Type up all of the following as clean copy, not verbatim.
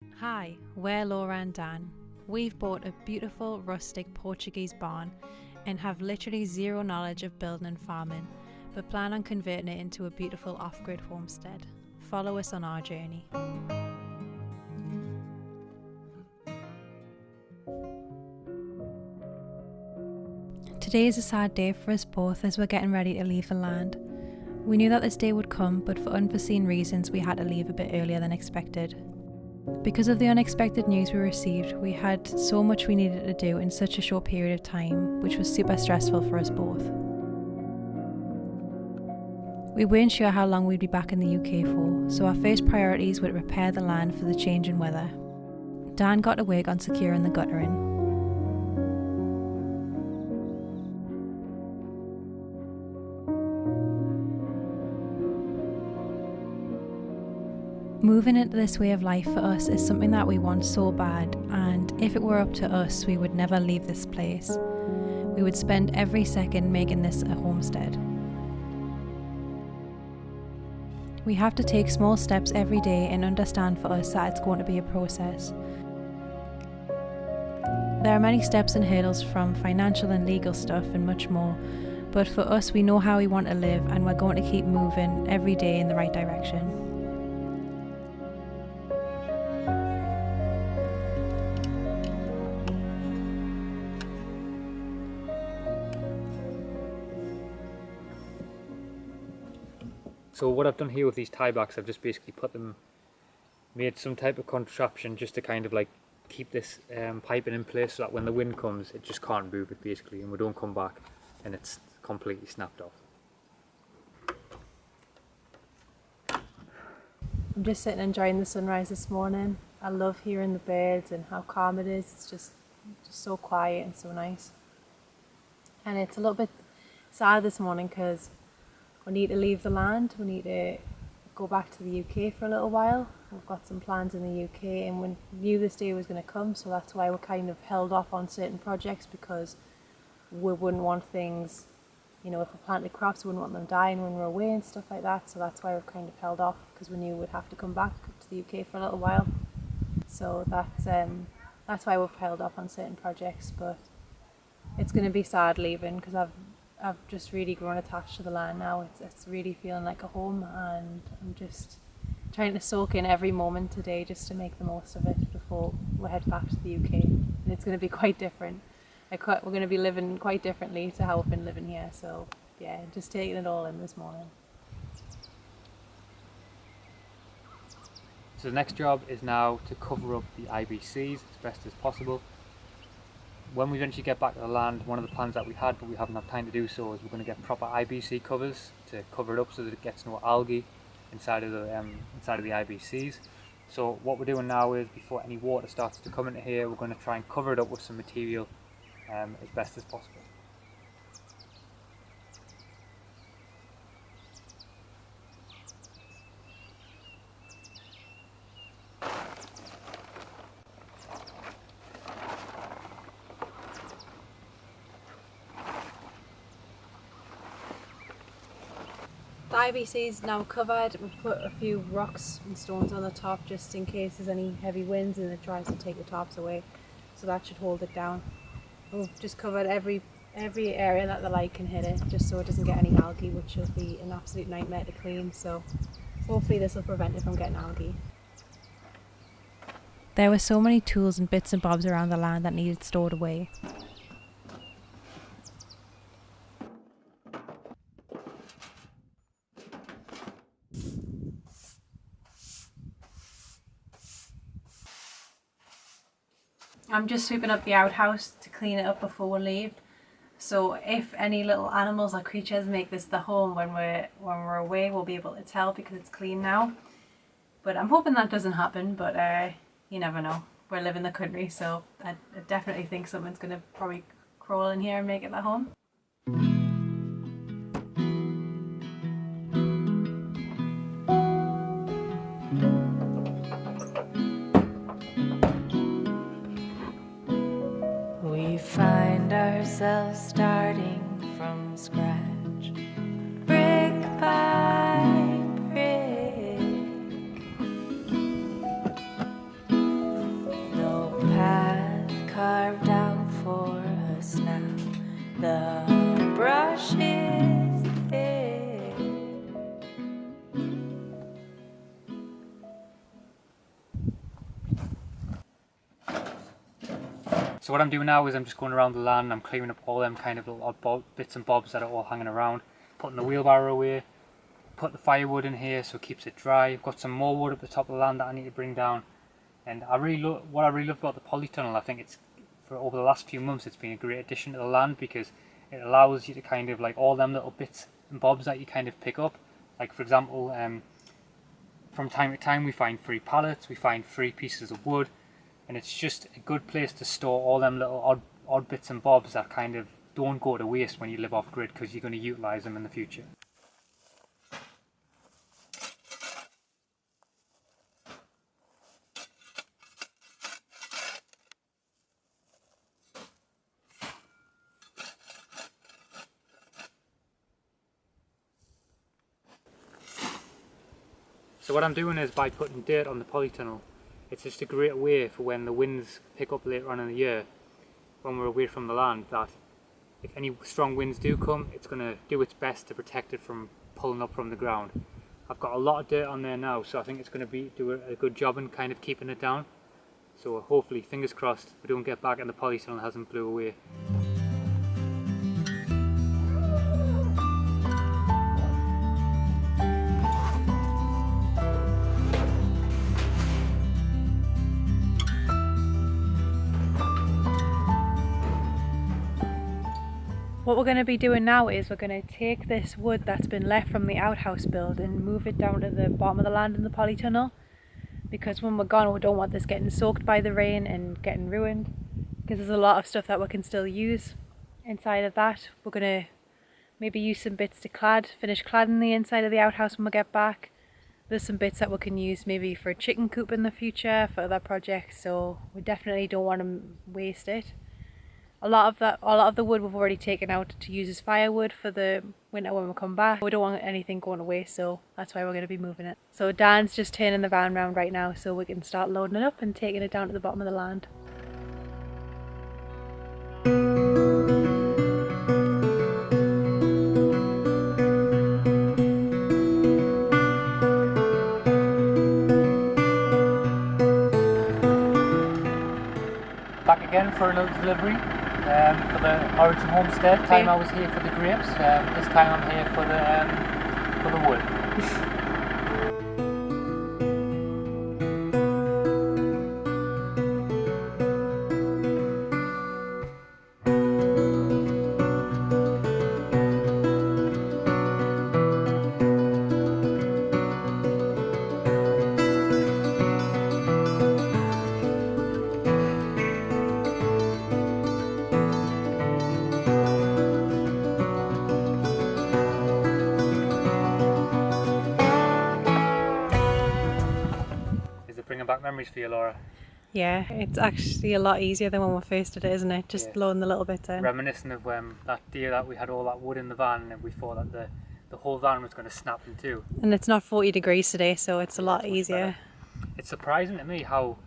Hi, we're Laura and Dan. We've bought a beautiful rustic Portuguese barn and have literally zero knowledge of building and farming, but plan on converting it into a beautiful off-grid homestead. Follow us on our journey. Today is a sad day for us both as we're getting ready to leave the land. We knew that this day would come, but for unforeseen reasons we had to leave a bit earlier than expected. Because of the unexpected news we received, we had so much we needed to do in such a short period of time, which was super stressful for us both. We weren't sure how long we'd be back in the UK for, so our first priorities were to prepare the land for the change in weather. Dan got to work on securing the guttering. Moving into this way of life for us is something that we want so bad, and if it were up to us, we would never leave this place. We would spend every second making this a homestead. We have to take small steps every day and understand for us that it's going to be a process. There are many steps and hurdles, from financial and legal stuff and much more, but for us we know how we want to live, and we're going to keep moving every day in the right direction. So what I've done here with these tie backs, I've just basically made some type of contraption just to kind of like keep this piping in place so that when the wind comes it just can't move it basically, and we don't come back and it's completely snapped off. I'm just sitting enjoying the sunrise this morning. I love hearing the birds and how calm it is. It's just so quiet and so nice. And it's a little bit sad this morning because we need to leave the land. We need to go back to the UK for a little while. We've got some plans in the UK and we knew this day was going to come, so that's why we're kind of held off on certain projects, because we wouldn't want things, if we planted crops, we wouldn't want them dying when we're away and stuff like that. So that's why we've kind of held off, because we knew we'd have to come back to the UK for a little while. So that's why we've held off on certain projects. But it's going to be sad leaving, because I've just really grown attached to the land now. It's really feeling like a home, and I'm just trying to soak in every moment today just to make the most of it before we head back to the UK. And it's going to be quite different. We're going to be living quite differently to how we've been living here. So yeah, just taking it all in this morning. So the next job is now to cover up the IBCs as best as possible. When we eventually get back to the land, one of the plans that we had, but we haven't had time to do so, is we're going to get proper IBC covers to cover it up so that it gets no algae inside of the IBCs. So what we're doing now is, before any water starts to come into here, we're going to try and cover it up with some material as best as possible. The IBC is now covered. We've put a few rocks and stones on the top just in case there's any heavy winds and it tries to take the tops away, so that should hold it down. And we've just covered every area that the light can hit it, just so it doesn't get any algae, which will be an absolute nightmare to clean. So hopefully this will prevent it from getting algae. There were so many tools and bits and bobs around the land that needed stored away. I'm just sweeping up the outhouse to clean it up before we leave. So if any little animals or creatures make this the home when we're away, we'll be able to tell because it's clean now. But I'm hoping that doesn't happen, but you never know. We're living the country, so I definitely think someone's going to probably crawl in here and make it the home. We find ourselves starting from scratch, brick by brick. So what I'm doing now is I'm just going around the land and I'm clearing up all them kind of little odd bits and bobs that are all hanging around, putting the wheelbarrow away, put the firewood in here so it keeps it dry. I've got some more wood at the top of the land that I need to bring down. And what I really love about the polytunnel, I think it's, for over the last few months, it's been a great addition to the land, because it allows you to kind of, like, all them little bits and bobs that you kind of pick up. Like, for example, from time to time we find free pallets, we find free pieces of wood, and it's just a good place to store all them little odd bits and bobs that kind of don't go to waste when you live off grid, because you're going to utilise them in the future. So what I'm doing is, by putting dirt on the polytunnel, it's just a great way for when the winds pick up later on in the year, when we're away from the land, that if any strong winds do come, it's going to do its best to protect it from pulling up from the ground. I've got a lot of dirt on there now, so I think it's going to do a good job in kind of keeping it down. So hopefully, fingers crossed, we don't get back and the polytunnel hasn't blew away. What we're going to be doing now is we're going to take this wood that's been left from the outhouse build and move it down to the bottom of the land in the polytunnel, because when we're gone we don't want this getting soaked by the rain and getting ruined, because there's a lot of stuff that we can still use inside of that. We're going to maybe use some bits to finish cladding the inside of the outhouse when we get back. There's some bits that we can use maybe for a chicken coop in the future, for other projects, so we definitely don't want to waste it. A lot of the wood we've already taken out to use as firewood for the winter when we come back. We don't want anything going to waste, so that's why we're going to be moving it. So Dan's just turning the van round right now so we can start loading it up and taking it down to the bottom of the land. Back again for another delivery for the Origin Homestead. Time I was here for the grapes. This time I'm here for the wood. Bringing back memories for you, Laura? Yeah, it's actually a lot easier than when we first did it, isn't it? Just loading the little bits in. Reminiscent of that day that we had all that wood in the van and we thought that the whole van was going to snap in two. And it's not 40 degrees today, so it's a lot easier. It's surprising to me how,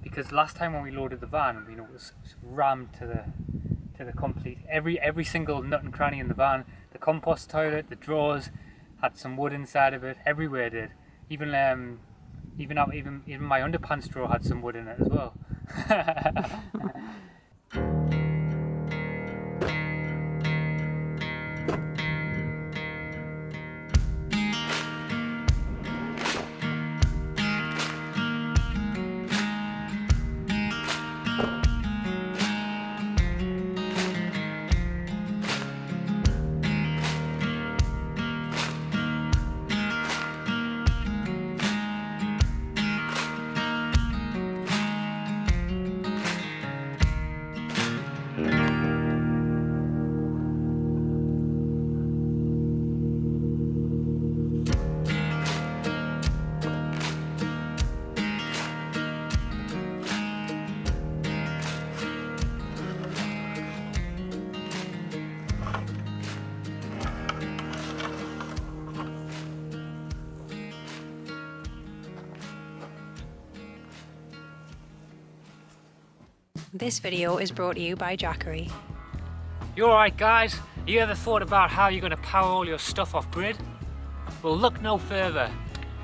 because last time when we loaded the van, it was rammed to the complete. Every single nut and cranny in the van, the compost toilet, the drawers, had some wood inside of it. Everywhere did. Even my underpants drawer had some wood in it as well. This video is brought to you by Jackery. You alright guys? You ever thought about how you're going to power all your stuff off grid? Well, look no further.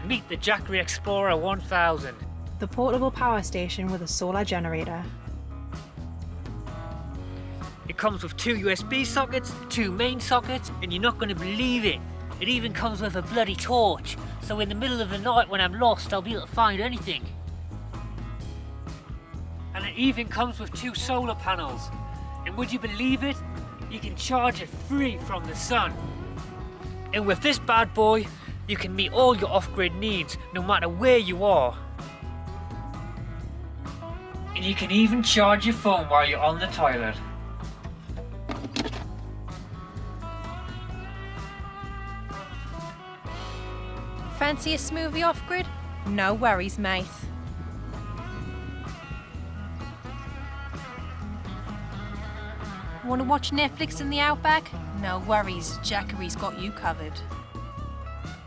Meet the Jackery Explorer 1000. The portable power station with a solar generator. It comes with 2 USB sockets, 2 main sockets, and you're not going to believe it. It even comes with a bloody torch, so in the middle of the night when I'm lost, I'll be able to find anything. And it even comes with 2 solar panels. And would you believe it? You can charge it free from the sun. And with this bad boy, you can meet all your off-grid needs, no matter where you are. And you can even charge your phone while you're on the toilet. Fancy a smoothie off-grid? No worries, mate. Want to watch Netflix in the outback? No worries, Jackery's got you covered.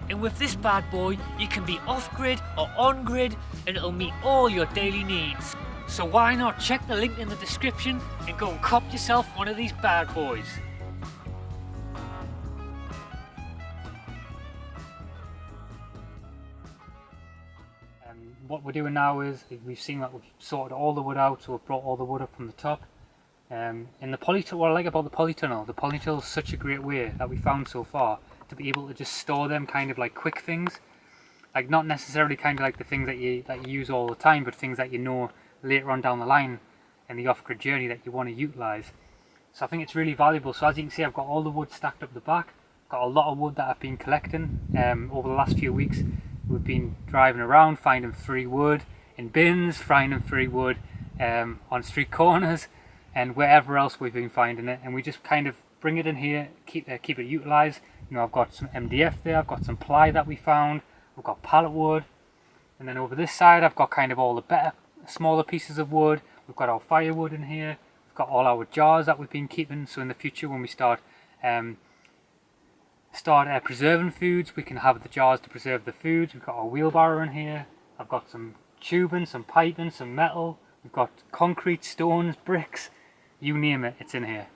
And with this bad boy, you can be off-grid or on-grid, and it'll meet all your daily needs. So why not check the link in the description and go and cop yourself one of these bad boys. What we're doing now is we've seen that we've sorted all the wood out, so we've brought all the wood up from the top. And the polytunnel, what I like about the polytunnel is such a great way that we found so far to be able to just store them kind of like quick things, like not necessarily kind of like the things that you use all the time, but things that you know later on down the line in the off-grid journey that you want to utilize. So I think it's really valuable. So as you can see, I've got all the wood stacked up the back. Got a lot of wood that I've been collecting over the last few weeks. We've been driving around finding free wood in bins, finding free wood on street corners, and wherever else we've been finding it, and we just kind of bring it in here, keep it utilized. You know, I've got some MDF there, I've got some ply that we found, we've got pallet wood, and then over this side I've got kind of all the better, smaller pieces of wood. We've got our firewood in here, we've got all our jars that we've been keeping, so in the future when we start preserving foods, we can have the jars to preserve the foods. We've got our wheelbarrow in here, I've got some tubing, some piping, some metal, we've got concrete, stones, bricks, you name it, it's in here.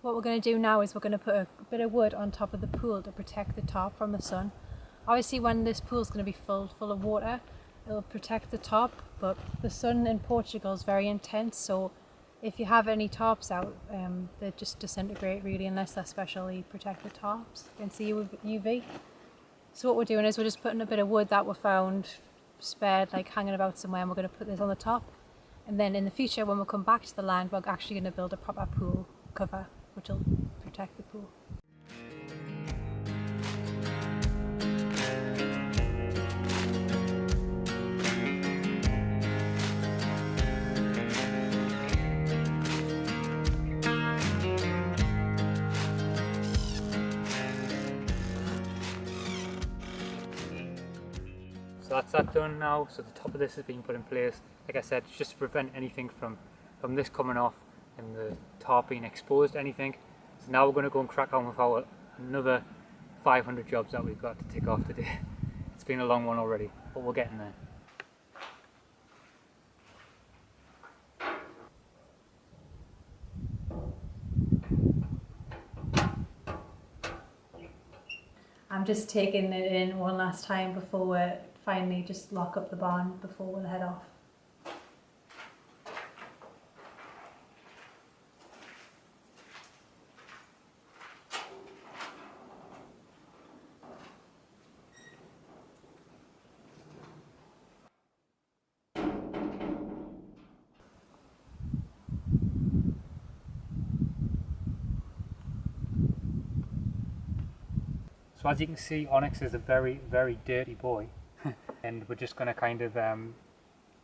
What we're going to do now is we're going to put a bit of wood on top of the pool to protect the top from the sun. Obviously when this pool is going to be full of water, it'll protect the top, but the sun in Portugal is very intense, so if you have any tops out, they just disintegrate really unless they're specially protected tops against the UV. So what we're doing is we're just putting a bit of wood that we found spared, like hanging about somewhere, and we're going to put this on the top. And then in the future, when we come back to the land, we're actually going to build a proper pool cover, which will protect the pool. So that's that done now. So the top of this has been put in place. Like I said, it's just to prevent anything from this coming off and the tarp being exposed to anything. So now we're going to go and crack on with our another 500 jobs that we've got to tick off today. It's been a long one already, but we're getting there. I'm just taking it in one last time before we finally just lock up the barn before we'll head off. So as you can see, Onyx is a very, very dirty boy. And we're just going to kind of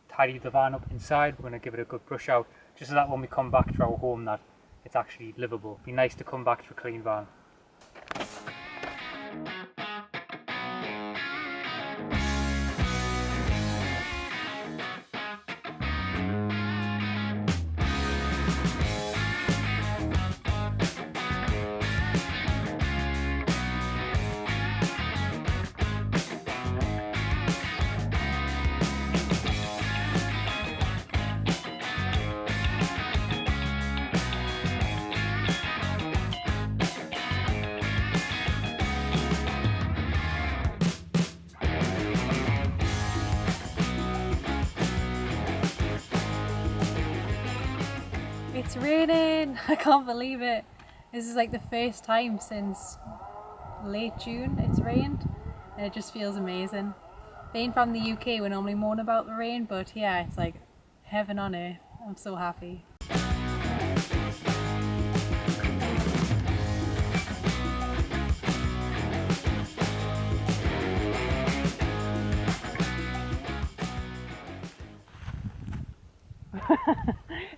tidy the van up inside. We're going to give it a good brush out, just so that when we come back to our home that it's actually livable. It'd be nice to come back to a clean van. It's raining! raining. I can't believe it. This is like the first time since late June it's rained, and it just feels amazing. Being from the UK, we normally moan about the rain, but yeah, it's like heaven on earth. I'm so happy.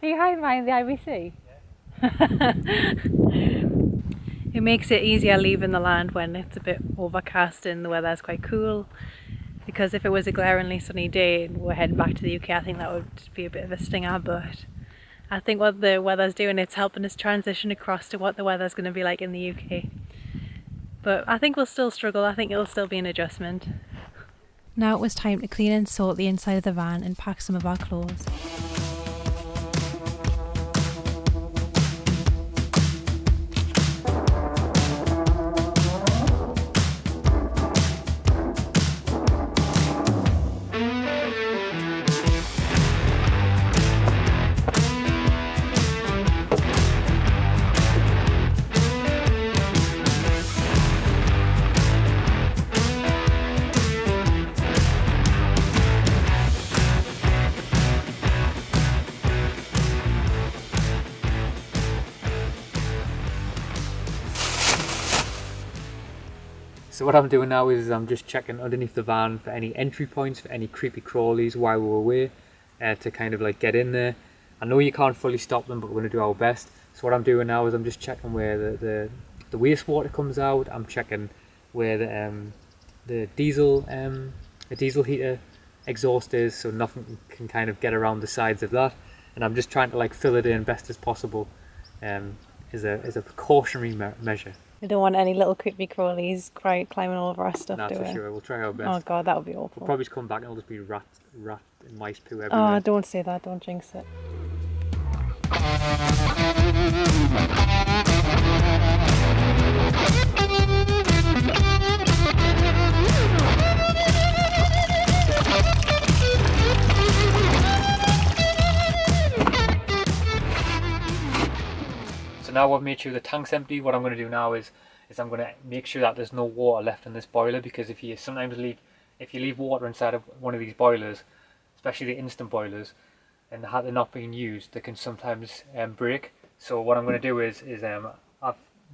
Are you hiding behind the IBC? It makes it easier leaving the land when it's a bit overcast and the weather's quite cool, because if it was a glaringly sunny day and we're heading back to the UK, I think that would be a bit of a stinger. But I think what the weather's doing, it's helping us transition across to what the weather's going to be like in the UK. But I think we'll still struggle. I think it'll still be an adjustment. Now it was time to clean and sort the inside of the van and pack some of our clothes. So what I'm doing now is I'm just checking underneath the van for any entry points, for any creepy crawlies while we're away, to kind of like get in there. I know you can't fully stop them, but we're going to do our best. So what I'm doing now is I'm just checking where the wastewater comes out. I'm checking where the diesel heater exhaust is, so nothing can kind of get around the sides of that. And I'm just trying to like fill it in best as possible, as a precautionary measure. We don't want any little creepy crawlies climbing all over our stuff, That's do we? for sure. We'll try our best. Oh god, that would be awful. We'll probably just come back and it'll just be rat and mice poo everywhere. Oh, don't say that, don't jinx it. So now I've made sure the tank's empty, what I'm going to do now is I'm going to make sure that there's no water left in this boiler, because if you leave water inside of one of these boilers, especially the instant boilers, and they're not being used, they can sometimes break. So what I'm going to do is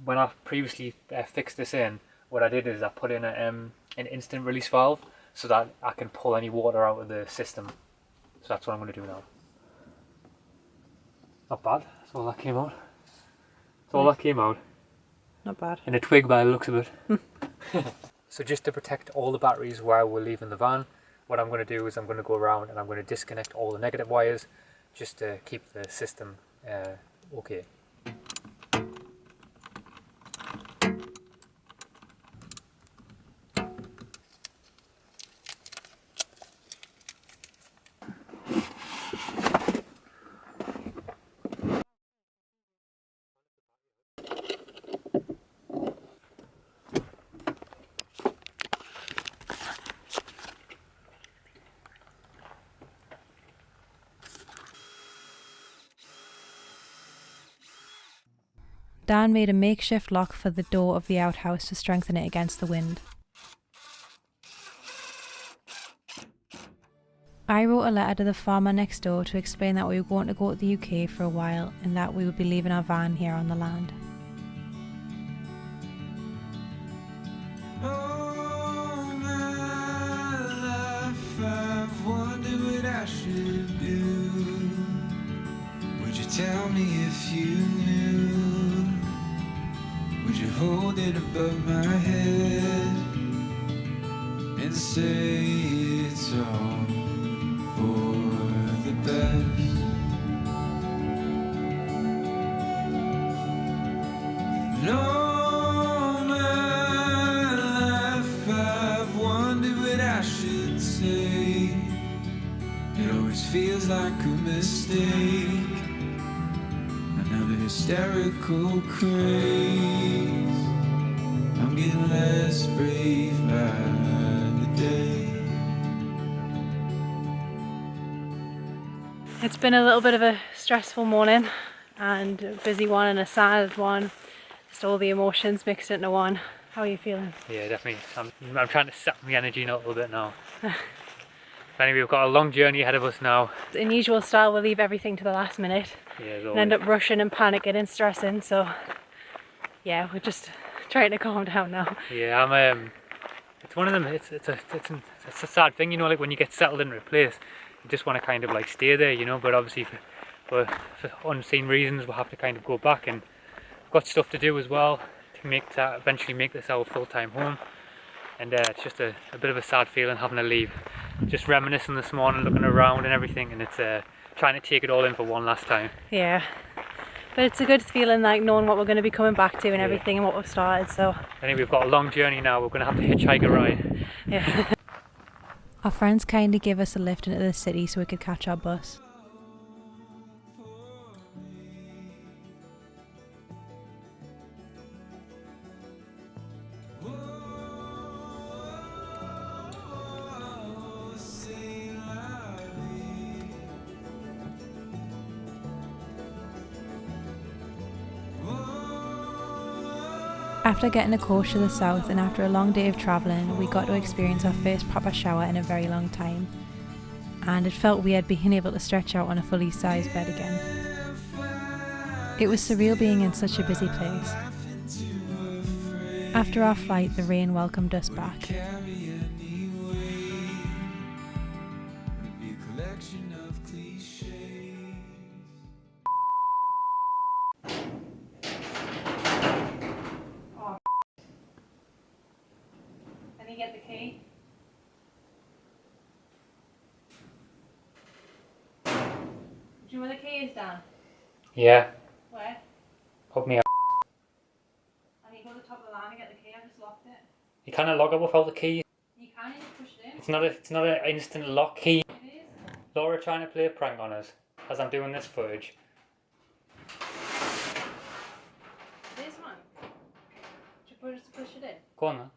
when I previously fixed this in, what I did is I put in an instant release valve so that I can pull any water out of the system. So that's what I'm going to do now. Not bad, that's all that came out. That's all that came out. Not bad. In a twig by the looks of it. So just to protect all the batteries while we're leaving the van, what I'm going to do is I'm going to go around and I'm going to disconnect all the negative wires just to keep the system okay. Dan made a makeshift lock for the door of the outhouse to strengthen it against the wind. I wrote a letter to the farmer next door to explain that we were going to go to the UK for a while and that we would be leaving our van here on the land. All my life I've wondered what I should do. Would you tell me if you knew? Would you hold it above my head and say it's all for the best? And all my life I've wondered what I should say. It always feels like a mistake. Another hysterical craze. I'm getting less brave by the day. It's been a little bit of a stressful morning. and a busy one and a sad one. Just all the emotions mixed into one. How are you feeling? Yeah, definitely. I'm trying to sap my energy in a little bit now. Anyway, we've got a long journey ahead of us now. In usual style, we'll leave everything to the last minute Yeah, as and always. end up rushing and panicking and stressing. So yeah, we're just trying to calm down now. Yeah, it's one of them. It's a sad thing, you know. Like when you get settled into a place, you just want to kind of like stay there, you know. But obviously, for unseen reasons, we'll have to kind of go back, and we've got stuff to do as well to eventually make this our full-time home. And it's just a bit of a sad feeling having to leave. Just reminiscing this morning, looking around and everything, and it's trying to take it all in for one last time. Yeah, but it's a good feeling, like knowing what we're going to be coming back to and everything, and what we've started. So anyway, we've got a long journey now. We're going to have to hitchhike a ride. yeah. Our friends kindly gave us a lift into the city so we could catch our bus. After getting a coach to the south and after a long day of travelling, we got to experience our first proper shower in a very long time. And it felt weird being able to stretch out on a fully sized bed again. It was surreal being in such a busy place. After our flight, the rain welcomed us back. Can you get the key? Do you know where the key is, Dan? Yeah, Where? put me up. I need to go to the top of the line and get the key. I just locked it. You can't log it without the key. You can, you just push it in. It's not an instant lock key. It is. Laura trying to play a prank on us as I'm doing this footage. This one. Should we just push it in? Go on then.